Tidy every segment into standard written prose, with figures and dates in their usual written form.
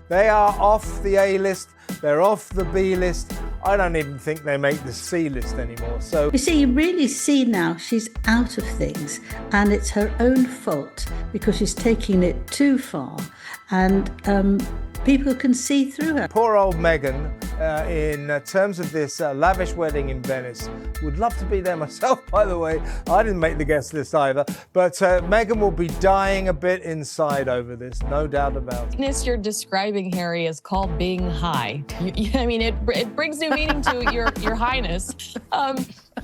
They are off the A list, they're off the B list. I don't even think they make the C list anymore. So you see, you really see now she's out of things, and it's her own fault because she's taking it too far, and people can see through her. Poor old Meghan, in terms of this lavish wedding in Venice, would love to be there myself, by the way. I didn't make the guest list either, but Meghan will be dying a bit inside over this, no doubt about it. This you're describing, Harry, is called being high. I mean, it brings new meaning to your highness.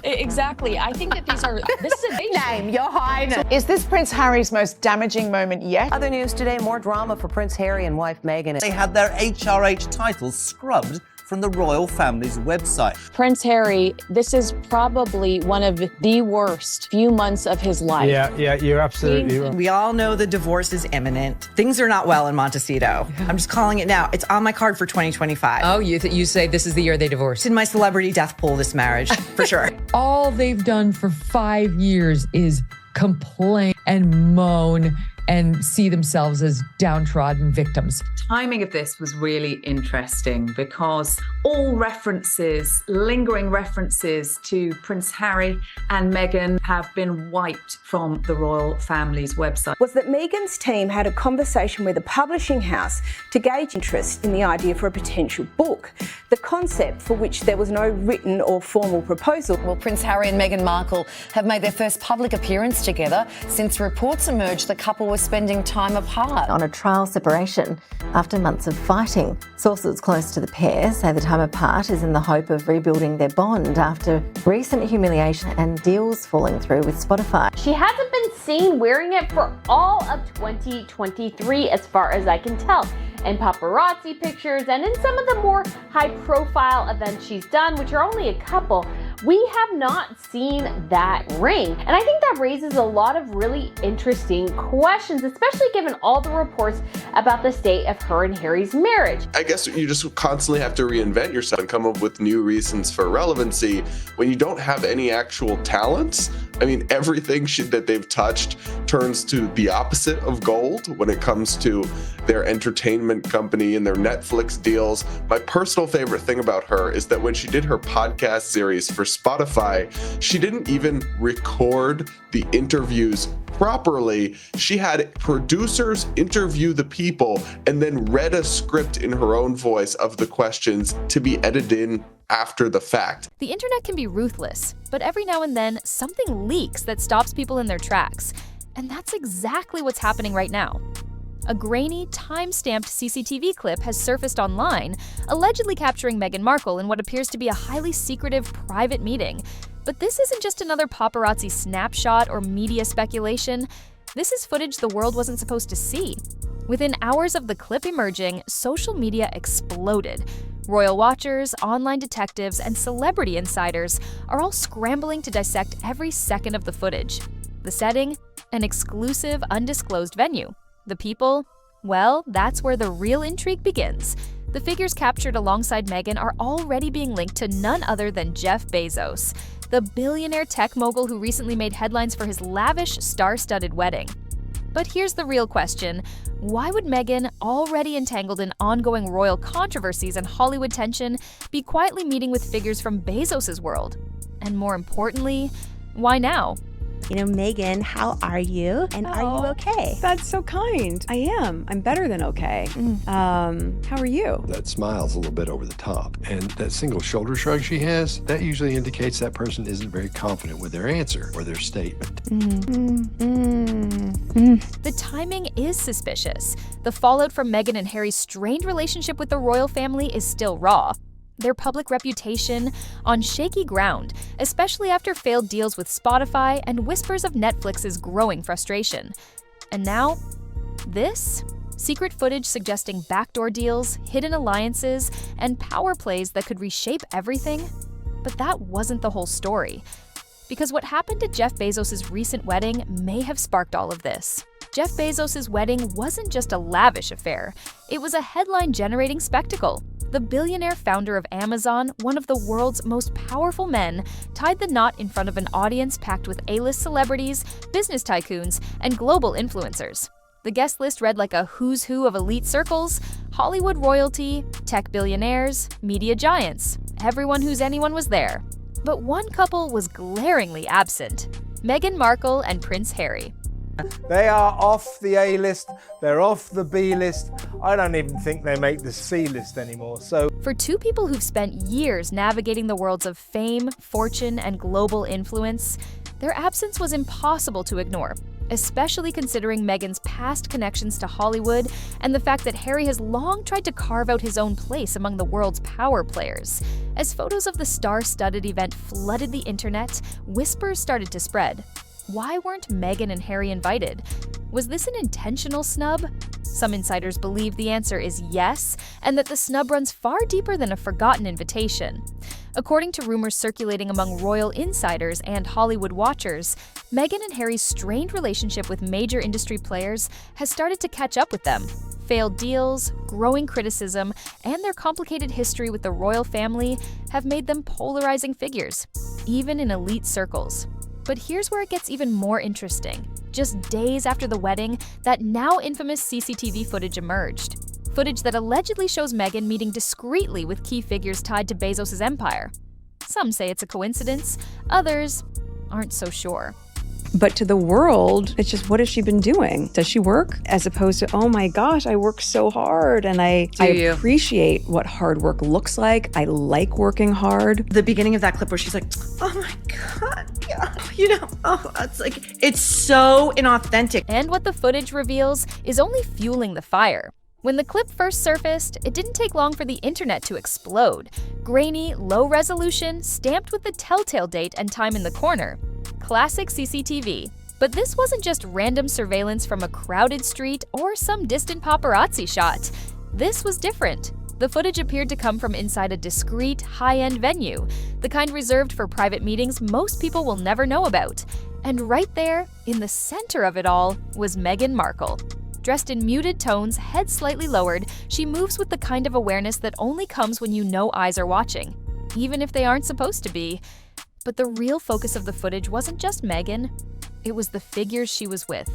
Exactly. I think that this is a big name, Your Highness. Is this Prince Harry's most damaging moment yet? Other news today, more drama for Prince Harry and wife Meghan. They had their HRH titles scrubbed from the royal family's website. Prince Harry, this is probably one of the worst few months of his life. Yeah, you're absolutely right. We all know the divorce is imminent. Things are not well in Montecito. I'm just calling it now. It's on my card for 2025. Oh, you say this is the year they divorce? It's in my celebrity death pool, this marriage, for sure. All they've done for 5 years is complain and moan and see themselves as downtrodden victims. Timing of this was really interesting because all references, lingering references to Prince Harry and Meghan have been wiped from the royal family's website. Was that Meghan's team had a conversation with a publishing house to gauge interest in the idea for a potential book, the concept for which there was no written or formal proposal. Well, Prince Harry and Meghan Markle have made their first public appearance together since reports emerged the couple were spending time apart. On a trial separation after months of fighting. Sources close to the pair say the time apart is in the hope of rebuilding their bond after recent humiliation and deals falling through with Spotify. She hasn't been seen wearing it for all of 2023 as far as I can tell. In paparazzi pictures and in some of the more high-profile events she's done, which are only a couple, we have not seen that ring. And I think that raises a lot of really interesting questions, especially given all the reports about the state of her and Harry's marriage. I guess you just constantly have to reinvent yourself and come up with new reasons for relevancy when you don't have any actual talents. I mean, everything that they've touched turns to the opposite of gold when it comes to their entertainment company and their Netflix deals. My personal favorite thing about her is that when she did her podcast series for Spotify, she didn't even record the interviews properly. She had producers interview the people and then read a script in her own voice of the questions to be edited in after the fact. The internet can be ruthless, but every now and then something leaks that stops people in their tracks. And that's exactly what's happening right now. A grainy, time-stamped CCTV clip has surfaced online, allegedly capturing Meghan Markle in what appears to be a highly secretive private meeting. But this isn't just another paparazzi snapshot or media speculation. This is footage the world wasn't supposed to see. Within hours of the clip emerging, social media exploded. Royal watchers, online detectives, and celebrity insiders are all scrambling to dissect every second of the footage. The setting? An exclusive, undisclosed venue. The people? Well, that's where the real intrigue begins. The figures captured alongside Meghan are already being linked to none other than Jeff Bezos, the billionaire tech mogul who recently made headlines for his lavish, star-studded wedding. But here's the real question. Why would Meghan, already entangled in ongoing royal controversies and Hollywood tension, be quietly meeting with figures from Bezos' world? And more importantly, why now? You know, Meghan, how are you? And are you okay? That's so kind. I am. I'm better than okay. How are you? That smile's a little bit over the top. And that single shoulder shrug she has, that usually indicates that person isn't very confident with their answer or their statement. The timing is suspicious. The fallout from Meghan and Harry's strained relationship with the royal family is still raw. Their public reputation on shaky ground, especially after failed deals with Spotify and whispers of Netflix's growing frustration. And now, this? Secret footage suggesting backdoor deals, hidden alliances, and power plays that could reshape everything? But that wasn't the whole story. Because what happened at Jeff Bezos' recent wedding may have sparked all of this. Jeff Bezos' wedding wasn't just a lavish affair. It was a headline-generating spectacle. The billionaire founder of Amazon, one of the world's most powerful men, tied the knot in front of an audience packed with A-list celebrities, business tycoons, and global influencers. The guest list read like a who's who of elite circles: Hollywood royalty, tech billionaires, media giants. Everyone who's anyone was there. But one couple was glaringly absent: Meghan Markle and Prince Harry. They are off the A list, they're off the B list. I don't even think they make the C list anymore. So, for two people who've spent years navigating the worlds of fame, fortune, and global influence, their absence was impossible to ignore, especially considering Meghan's past connections to Hollywood and the fact that Harry has long tried to carve out his own place among the world's power players. As photos of the star-studded event flooded the internet, whispers started to spread. Why weren't Meghan and Harry invited? Was this an intentional snub? Some insiders believe the answer is yes, and that the snub runs far deeper than a forgotten invitation. According to rumors circulating among royal insiders and Hollywood watchers, Meghan and Harry's strained relationship with major industry players has started to catch up with them. Failed deals, growing criticism, and their complicated history with the royal family have made them polarizing figures, even in elite circles. But here's where it gets even more interesting. Just days after the wedding, that now infamous CCTV footage emerged. Footage that allegedly shows Meghan meeting discreetly with key figures tied to Bezos' empire. Some say it's a coincidence, others aren't so sure. But to the world, it's just, what has she been doing? Does she work? As opposed to, oh my gosh, I work so hard and I appreciate what hard work looks like. I like working hard. The beginning of that clip where she's like, oh my God, yeah, it's so inauthentic. And what the footage reveals is only fueling the fire. When the clip first surfaced, it didn't take long for the internet to explode. Grainy, low resolution, stamped with the telltale date and time in the corner. Classic CCTV. But this wasn't just random surveillance from a crowded street or some distant paparazzi shot. This was different. The footage appeared to come from inside a discreet, high-end venue, the kind reserved for private meetings most people will never know about. And right there, in the center of it all, was Meghan Markle. Dressed in muted tones, head slightly lowered, she moves with the kind of awareness that only comes when you know eyes are watching, even if they aren't supposed to be. But the real focus of the footage wasn't just Meghan, it was the figures she was with.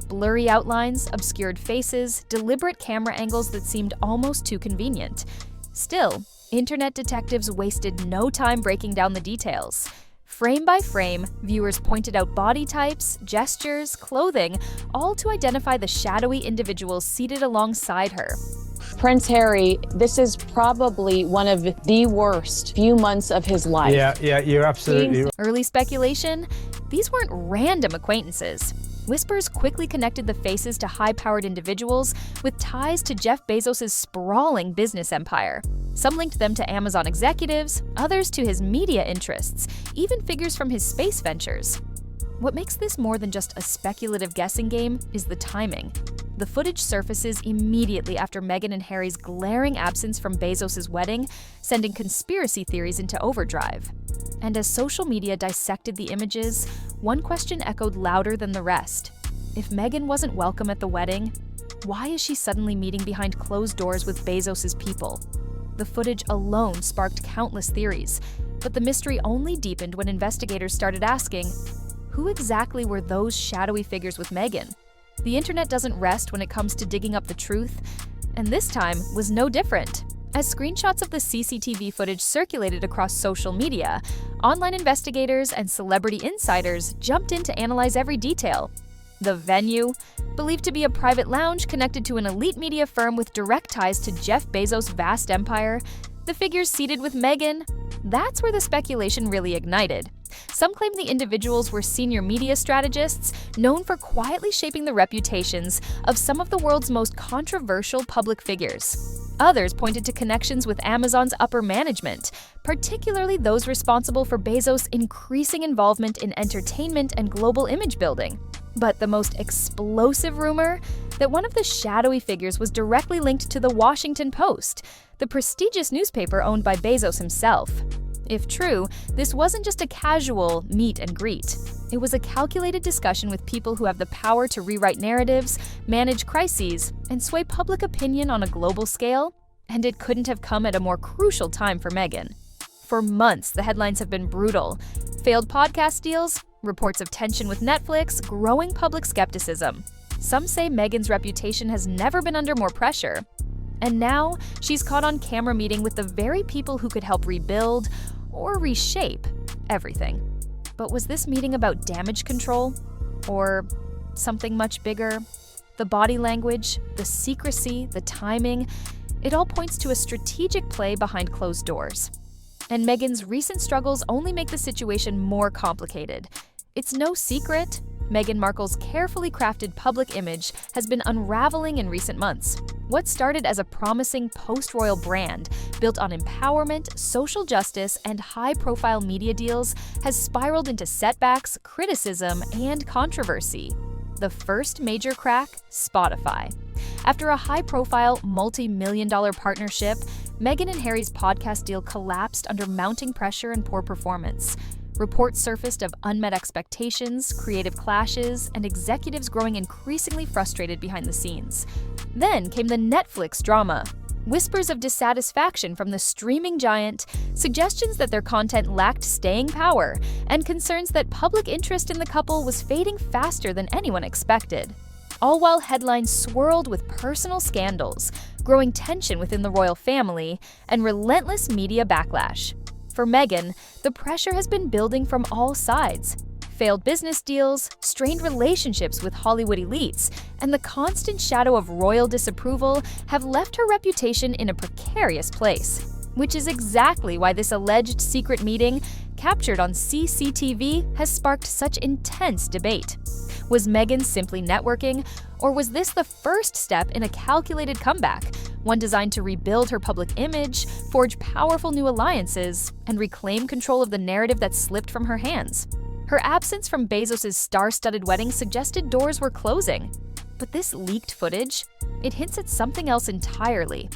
Blurry outlines, obscured faces, deliberate camera angles that seemed almost too convenient. Still, internet detectives wasted no time breaking down the details. Frame by frame, viewers pointed out body types, gestures, clothing, all to identify the shadowy individuals seated alongside her. Prince Harry, this is probably one of the worst few months of his life. Yeah, you're absolutely right. Early speculation? These weren't random acquaintances. Whispers quickly connected the faces to high-powered individuals with ties to Jeff Bezos' sprawling business empire. Some linked them to Amazon executives, others to his media interests, even figures from his space ventures. What makes this more than just a speculative guessing game is the timing. The footage surfaces immediately after Meghan and Harry's glaring absence from Bezos' wedding, sending conspiracy theories into overdrive. And as social media dissected the images, one question echoed louder than the rest. If Meghan wasn't welcome at the wedding, why is she suddenly meeting behind closed doors with Bezos' people? The footage alone sparked countless theories, but the mystery only deepened when investigators started asking, who exactly were those shadowy figures with Meghan? The internet doesn't rest when it comes to digging up the truth, and this time was no different. As screenshots of the CCTV footage circulated across social media, online investigators and celebrity insiders jumped in to analyze every detail. The venue, believed to be a private lounge connected to an elite media firm with direct ties to Jeff Bezos' vast empire, the figures seated with Meghan, that's where the speculation really ignited. Some claim the individuals were senior media strategists known for quietly shaping the reputations of some of the world's most controversial public figures. Others pointed to connections with Amazon's upper management, particularly those responsible for Bezos' increasing involvement in entertainment and global image building. But the most explosive rumor? That one of the shadowy figures was directly linked to the Washington Post, the prestigious newspaper owned by Bezos himself. If true, this wasn't just a casual meet and greet. It was a calculated discussion with people who have the power to rewrite narratives, manage crises, and sway public opinion on a global scale. And it couldn't have come at a more crucial time for Meghan. For months, the headlines have been brutal. Failed podcast deals, reports of tension with Netflix, growing public skepticism. Some say Meghan's reputation has never been under more pressure. And now, she's caught on camera meeting with the very people who could help rebuild or reshape everything. But was this meeting about damage control? Or something much bigger? The body language, the secrecy, the timing, it all points to a strategic play behind closed doors. And Meghan's recent struggles only make the situation more complicated. It's no secret, Meghan Markle's carefully crafted public image has been unraveling in recent months. What started as a promising post-royal brand built on empowerment, social justice, and high-profile media deals has spiraled into setbacks, criticism, and controversy. The first major crack? Spotify. After a high-profile, multi-million-dollar partnership, Meghan and Harry's podcast deal collapsed under mounting pressure and poor performance. Reports surfaced of unmet expectations, creative clashes, and executives growing increasingly frustrated behind the scenes. Then came the Netflix drama. Whispers of dissatisfaction from the streaming giant, suggestions that their content lacked staying power, and concerns that public interest in the couple was fading faster than anyone expected. All while headlines swirled with personal scandals, growing tension within the royal family, and relentless media backlash. For Meghan, the pressure has been building from all sides. Failed business deals, strained relationships with Hollywood elites, and the constant shadow of royal disapproval have left her reputation in a precarious place. Which is exactly why this alleged secret meeting, captured on CCTV, has sparked such intense debate. Was Meghan simply networking, or was this the first step in a calculated comeback, one designed to rebuild her public image, forge powerful new alliances, and reclaim control of the narrative that slipped from her hands? Her absence from Bezos' star-studded wedding suggested doors were closing. But this leaked footage, it hints at something else entirely.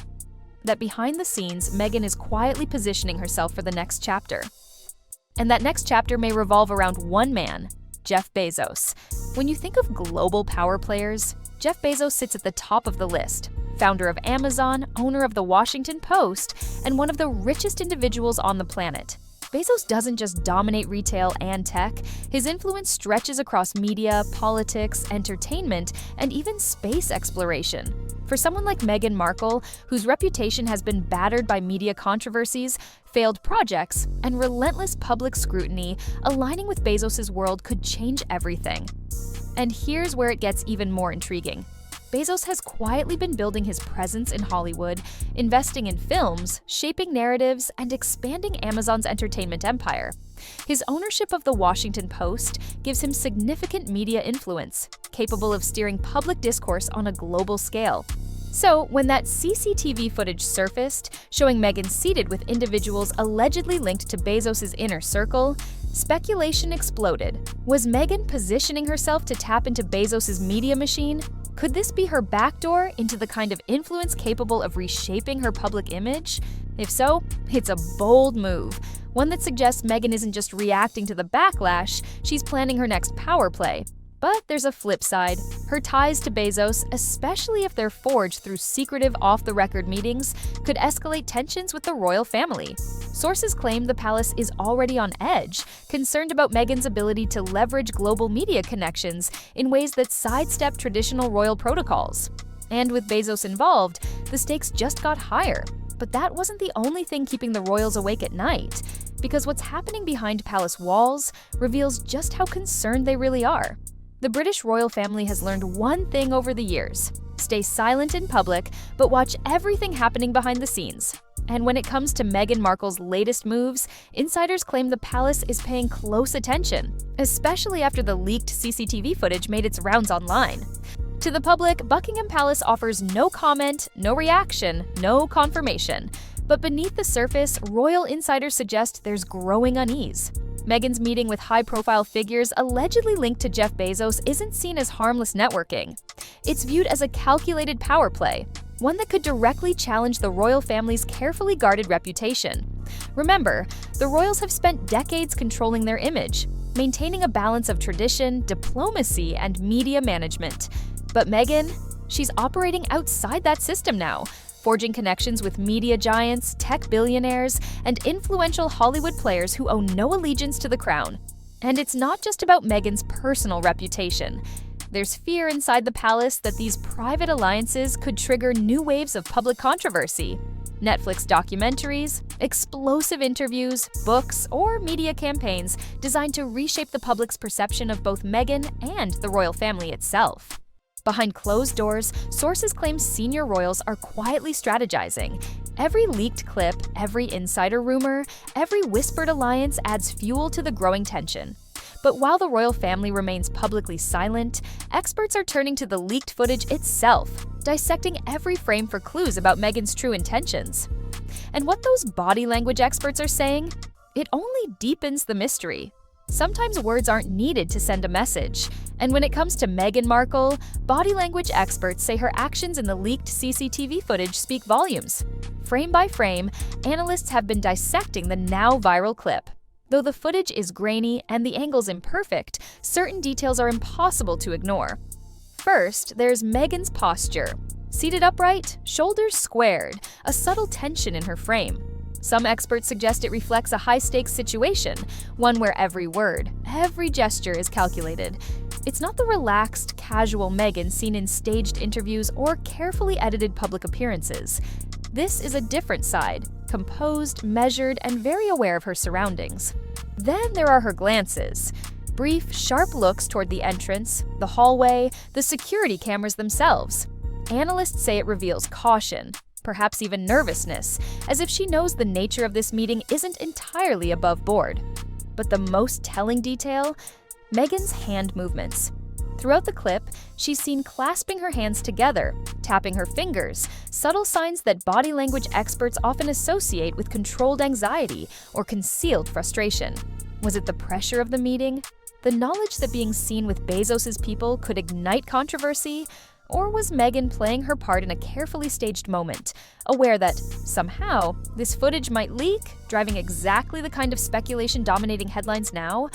That behind the scenes, Meghan is quietly positioning herself for the next chapter. And that next chapter may revolve around one man, Jeff Bezos. When you think of global power players, Jeff Bezos sits at the top of the list. Founder of Amazon, owner of the Washington Post, and one of the richest individuals on the planet. Bezos doesn't just dominate retail and tech, his influence stretches across media, politics, entertainment, and even space exploration. For someone like Meghan Markle, whose reputation has been battered by media controversies, failed projects, and relentless public scrutiny, aligning with Bezos' world could change everything. And here's where it gets even more intriguing. Bezos has quietly been building his presence in Hollywood, investing in films, shaping narratives, and expanding Amazon's entertainment empire. His ownership of the Washington Post gives him significant media influence, capable of steering public discourse on a global scale. So, when that CCTV footage surfaced, showing Meghan seated with individuals allegedly linked to Bezos' inner circle, speculation exploded. Was Meghan positioning herself to tap into Bezos' media machine? Could this be her backdoor into the kind of influence capable of reshaping her public image? If so, it's a bold move, one that suggests Meghan isn't just reacting to the backlash, she's planning her next power play. But there's a flip side. Her ties to Bezos, especially if they're forged through secretive off-the-record meetings, could escalate tensions with the royal family. Sources claim the palace is already on edge, concerned about Meghan's ability to leverage global media connections in ways that sidestep traditional royal protocols. And with Bezos involved, the stakes just got higher. But that wasn't the only thing keeping the royals awake at night, because what's happening behind palace walls reveals just how concerned they really are. The British royal family has learned one thing over the years: stay silent in public, but watch everything happening behind the scenes. And when it comes to Meghan Markle's latest moves, insiders claim the palace is paying close attention, especially after the leaked CCTV footage made its rounds online. To the public, Buckingham Palace offers no comment, no reaction, no confirmation. But beneath the surface, royal insiders suggest there's growing unease. Meghan's meeting with high-profile figures allegedly linked to Jeff Bezos isn't seen as harmless networking. It's viewed as a calculated power play, one that could directly challenge the royal family's carefully guarded reputation. Remember, the royals have spent decades controlling their image, maintaining a balance of tradition, diplomacy, and media management. But Meghan, she's operating outside that system now, forging connections with media giants, tech billionaires, and influential Hollywood players who owe no allegiance to the crown. And it's not just about Meghan's personal reputation. There's fear inside the palace that these private alliances could trigger new waves of public controversy. Netflix documentaries, explosive interviews, books, or media campaigns designed to reshape the public's perception of both Meghan and the royal family itself. Behind closed doors, sources claim senior royals are quietly strategizing. Every leaked clip, every insider rumor, every whispered alliance adds fuel to the growing tension. But while the royal family remains publicly silent, experts are turning to the leaked footage itself, dissecting every frame for clues about Meghan's true intentions. And what those body language experts are saying? It only deepens the mystery. Sometimes words aren't needed to send a message. And when it comes to Meghan Markle, body language experts say her actions in the leaked CCTV footage speak volumes. Frame by frame, analysts have been dissecting the now viral clip. Though the footage is grainy and the angles imperfect, certain details are impossible to ignore. First, there's Meghan's posture. Seated upright, shoulders squared, a subtle tension in her frame. Some experts suggest it reflects a high-stakes situation, one where every word, every gesture is calculated. It's not the relaxed, casual Meghan seen in staged interviews or carefully edited public appearances. This is a different side, composed, measured, and very aware of her surroundings. Then there are her glances. Brief, sharp looks toward the entrance, the hallway, the security cameras themselves. Analysts say it reveals caution, perhaps even nervousness, as if she knows the nature of this meeting isn't entirely above board. But the most telling detail? Meghan's hand movements. Throughout the clip, she's seen clasping her hands together, tapping her fingers, subtle signs that body language experts often associate with controlled anxiety or concealed frustration. Was it the pressure of the meeting? The knowledge that being seen with Bezos' people could ignite controversy? Or was Meghan playing her part in a carefully staged moment, aware that, somehow, this footage might leak, driving exactly the kind of speculation dominating headlines now?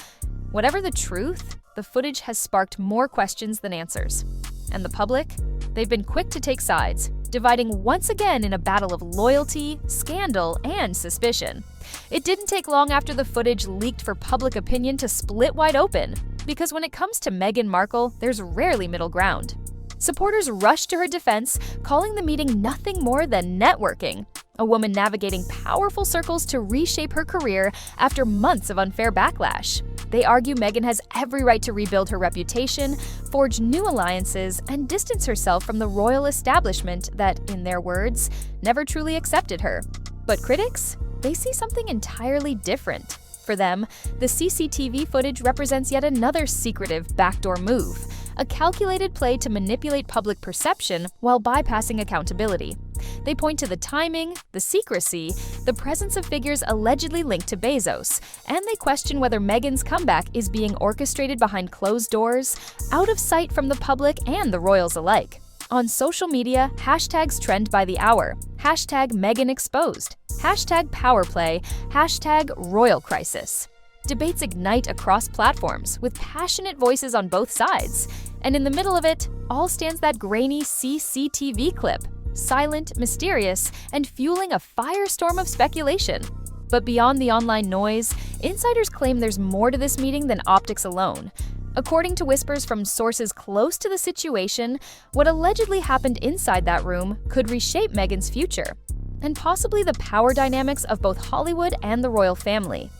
Whatever the truth, the footage has sparked more questions than answers. And the public? They've been quick to take sides, dividing once again in a battle of loyalty, scandal, and suspicion. It didn't take long after the footage leaked for public opinion to split wide open, because when it comes to Meghan Markle, there's rarely middle ground. Supporters rushed to her defense, calling the meeting nothing more than networking, a woman navigating powerful circles to reshape her career after months of unfair backlash. They argue Meghan has every right to rebuild her reputation, forge new alliances, and distance herself from the royal establishment that, in their words, never truly accepted her. But critics? They see something entirely different. For them, the CCTV footage represents yet another secretive backdoor move, a calculated play to manipulate public perception while bypassing accountability. They point to the timing, the secrecy, the presence of figures allegedly linked to Bezos, and they question whether Meghan's comeback is being orchestrated behind closed doors, out of sight from the public and the royals alike. On social media, hashtags trend by the hour. Hashtag Meghan exposed. Hashtag power play. Hashtag royal crisis. Debates ignite across platforms, with passionate voices on both sides. And in the middle of it, all stands that grainy CCTV clip, silent, mysterious, and fueling a firestorm of speculation. But beyond the online noise, insiders claim there's more to this meeting than optics alone. According to whispers from sources close to the situation, what allegedly happened inside that room could reshape Meghan's future, and possibly the power dynamics of both Hollywood and the royal family.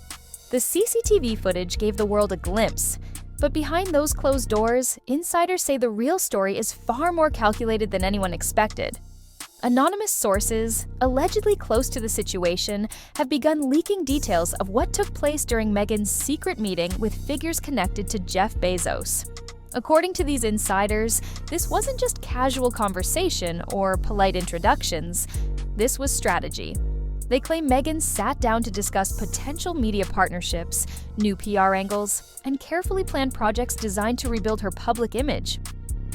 The CCTV footage gave the world a glimpse, but behind those closed doors, insiders say the real story is far more calculated than anyone expected. Anonymous sources, allegedly close to the situation, have begun leaking details of what took place during Meghan's secret meeting with figures connected to Jeff Bezos. According to these insiders, this wasn't just casual conversation or polite introductions. This was strategy. They claim Meghan sat down to discuss potential media partnerships, new PR angles, and carefully planned projects designed to rebuild her public image.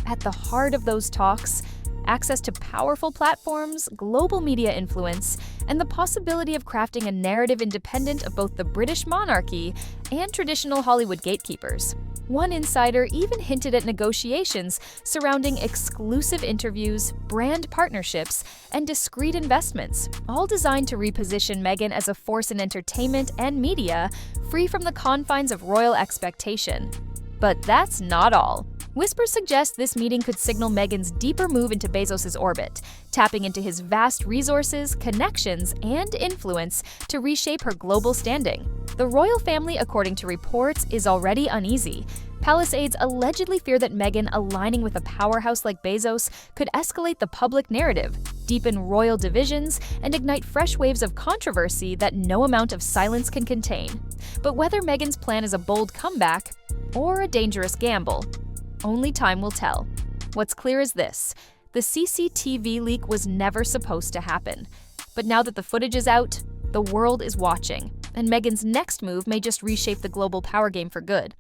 At the heart of those talks, access to powerful platforms, global media influence, and the possibility of crafting a narrative independent of both the British monarchy and traditional Hollywood gatekeepers. One insider even hinted at negotiations surrounding exclusive interviews, brand partnerships, and discreet investments, all designed to reposition Meghan as a force in entertainment and media, free from the confines of royal expectation. But that's not all. Whispers suggest this meeting could signal Meghan's deeper move into Bezos' orbit, tapping into his vast resources, connections, and influence to reshape her global standing. The royal family, according to reports, is already uneasy. Palace aides allegedly fear that Meghan aligning with a powerhouse like Bezos could escalate the public narrative, deepen royal divisions, and ignite fresh waves of controversy that no amount of silence can contain. But whether Meghan's plan is a bold comeback or a dangerous gamble, only time will tell. What's clear is this: the CCTV leak was never supposed to happen. But now that the footage is out, the world is watching, and Meghan's next move may just reshape the global power game for good.